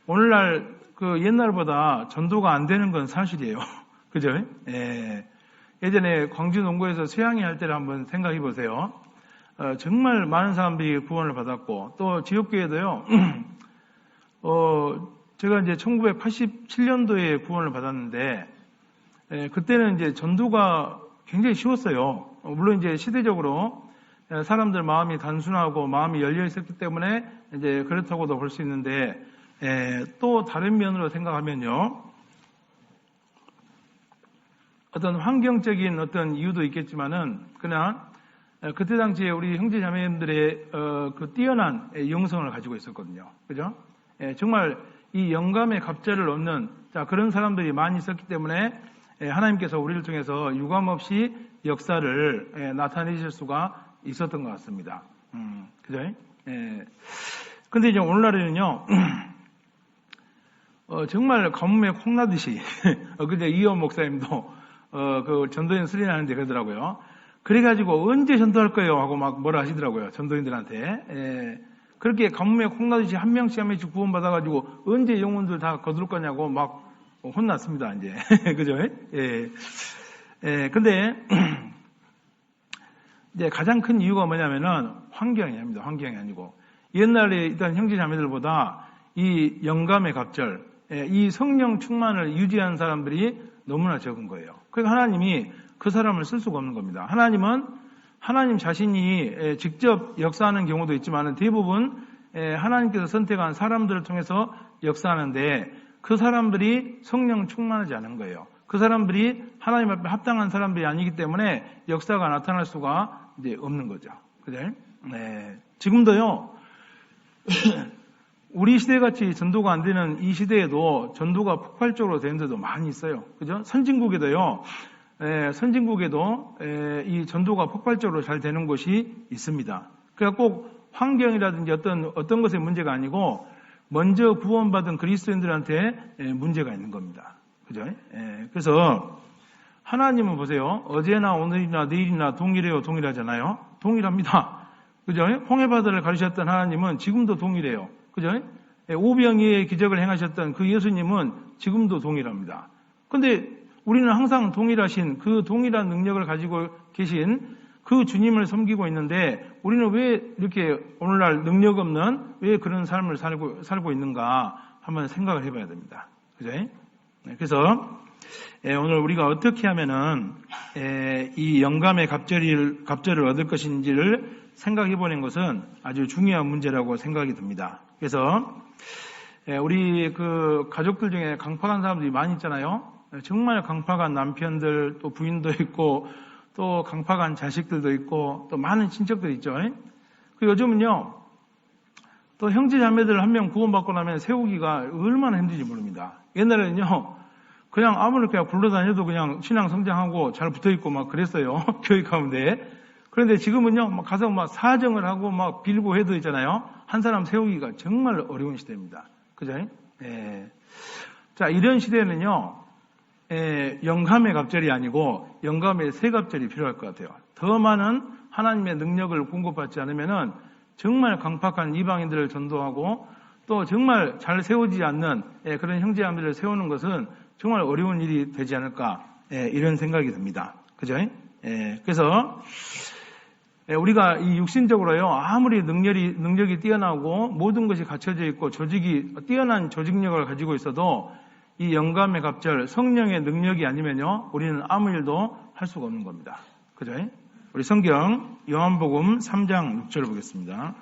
오늘날 그 옛날보다 전도가 안 되는 건 사실이에요. 그죠? 예. 예전에 광주 농구에서 수양회 할 때를 한번 생각해 보세요. 정말 많은 사람들이 구원을 받았고, 또 지역교회도요, 제가 이제 1987년도에 구원을 받았는데, 그때는 이제 전도가 굉장히 쉬웠어요. 물론 이제 시대적으로 사람들 마음이 단순하고 마음이 열려 있었기 때문에 이제 그렇다고도 볼 수 있는데, 또 다른 면으로 생각하면요, 어떤 환경적인 어떤 이유도 있겠지만은, 그냥 그때 당시에 우리 형제 자매님들의 그 뛰어난 영성을 가지고 있었거든요. 그죠? 정말 이 영감의 갑절을 얻는 그런 사람들이 많이 있었기 때문에 하나님께서 우리를 통해서 유감없이 역사를 나타내실 수가 있었던 것 같습니다. 그죠? 근데 이제 오늘날에는요, 정말 가뭄에 콩나듯이, 그제 이호 목사님도 그 전도인 수련하는데 그러더라고요. 그래가지고 언제 전도할 거예요? 하고 막 뭐라 하시더라고요. 전도인들한테. 그렇게 가뭄에 콩나듯이 한 명씩 구원받아가지고 언제 영혼들 다 거둘 거냐고 막 혼났습니다, 이제. 그죠? 근데, 이제 가장 큰 이유가 뭐냐면은 환경이 아닙니다. 환경이 아니고. 옛날에 일단 형제 자매들보다 이 영감의 갑절, 이 성령 충만을 유지한 사람들이 너무나 적은 거예요. 그러니까 하나님이 그 사람을 쓸 수가 없는 겁니다. 하나님은 하나님 자신이 직접 역사하는 경우도 있지만 대부분 하나님께서 선택한 사람들을 통해서 역사하는데 그 사람들이 성령 충만하지 않은 거예요. 그 사람들이 하나님 앞에 합당한 사람들이 아니기 때문에 역사가 나타날 수가 이제 없는 거죠. 그죠? 지금도요, 우리 시대같이 전도가 안 되는 이 시대에도 전도가 폭발적으로 되는 데도 많이 있어요. 그죠? 선진국에도 이 전도가 폭발적으로 잘 되는 곳이 있습니다. 그러니까 꼭 환경이라든지 어떤 것의 문제가 아니고 먼저 구원받은 그리스도인들한테 문제가 있는 겁니다. 그죠? 그래서 하나님은 보세요. 어제나 오늘이나 내일이나 동일하잖아요. 동일합니다. 그죠? 홍해바다를 가르셨던 하나님은 지금도 동일해요. 그죠? 오병이의 기적을 행하셨던 그 예수님은 지금도 동일합니다. 근데 우리는 항상 동일하신 그 동일한 능력을 가지고 계신 그 주님을 섬기고 있는데 우리는 왜 이렇게 오늘날 능력 없는 왜 그런 삶을 살고 있는가 한번 생각을 해봐야 됩니다. 그죠? 그래서 오늘 우리가 어떻게 하면은 이 영감의 갑절을 얻을 것인지를 생각해 보는 것은 아주 중요한 문제라고 생각이 듭니다. 그래서 우리 그 가족들 중에 강팍한 사람들이 많이 있잖아요. 정말 강팍한 남편들, 또 부인도 있고, 또 강팍한 자식들도 있고, 또 많은 친척들이 있죠. 그리고 요즘은요, 또 형제 자매들 한 명 구원받고 나면 세우기가 얼마나 힘든지 모릅니다. 옛날에는요, 그냥 아무리 그냥 굴러다녀도 그냥 신앙 성장하고 잘 붙어 있고 막 그랬어요. 교회 가운데. 그런데 지금은요, 막 가서 막 사정을 하고 막 빌고 해도 있잖아요. 한 사람 세우기가 정말 어려운 시대입니다. 그죠? 자, 이런 시대에는요, 영감의 갑절이 아니고 영감의 새갑절이 필요할 것 같아요. 더 많은 하나님의 능력을 공급받지 않으면은 정말 강팍한 이방인들을 전도하고 또 정말 잘 세우지 않는 그런 형제자매들을 세우는 것은 정말 어려운 일이 되지 않을까 이런 생각이 듭니다. 그죠? 그래서 우리가 이 육신적으로요 아무리 능력이 뛰어나고 모든 것이 갖춰져 있고 뛰어난 조직력을 가지고 있어도 이 영감의 갑절 성령의 능력이 아니면요 우리는 아무 일도 할 수가 없는 겁니다. 그죠? 우리 성경 요한복음 3장 6절을 보겠습니다.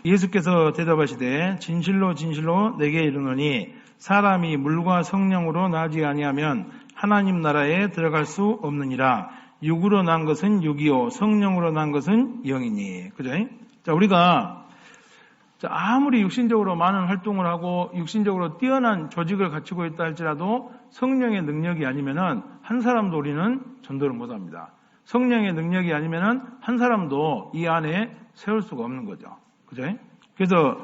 예수께서 대답하시되 진실로 진실로 내게 이르노니 사람이 물과 성령으로 나지 아니하면 하나님 나라에 들어갈 수 없느니라. 육으로 난 것은 육이요 성령으로 난 것은 영이니. 그죠? 자, 우리가 아무리 육신적으로 많은 활동을 하고 육신적으로 뛰어난 조직을 갖추고 있다 할지라도 성령의 능력이 아니면은 한 사람도 우리는 전도를 못 합니다. 성령의 능력이 아니면은 한 사람도 이 안에 세울 수가 없는 거죠. 그죠? 그래서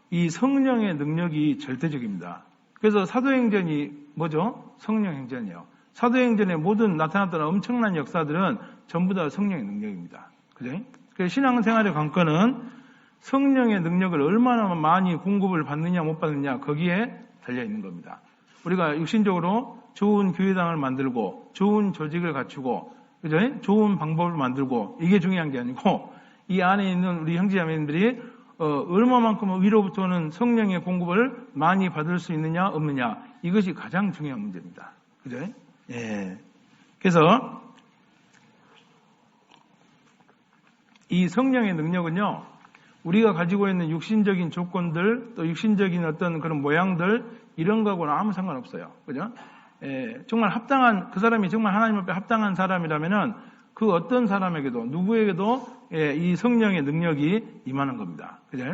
이 성령의 능력이 절대적입니다. 그래서 사도행전이 뭐죠? 성령행전이요. 사도행전의 모든 나타났던 엄청난 역사들은 전부 다 성령의 능력입니다. 그죠? 그래서 신앙생활의 관건은 성령의 능력을 얼마나 많이 공급을 받느냐 못 받느냐 거기에 달려 있는 겁니다. 우리가 육신적으로 좋은 교회당을 만들고 좋은 조직을 갖추고 그죠? 좋은 방법을 만들고 이게 중요한 게 아니고 이 안에 있는 우리 형제자매님들이 얼마만큼 위로부터는 성령의 공급을 많이 받을 수 있느냐 없느냐 이것이 가장 중요한 문제입니다. 그죠? 예. 그래서 이 성령의 능력은요, 우리가 가지고 있는 육신적인 조건들, 또 육신적인 어떤 그런 모양들, 이런 거하고는 아무 상관없어요. 그죠? 예, 정말 합당한, 그 사람이 정말 하나님 앞에 합당한 사람이라면은 그 어떤 사람에게도, 누구에게도 이 성령의 능력이 임하는 겁니다. 그죠?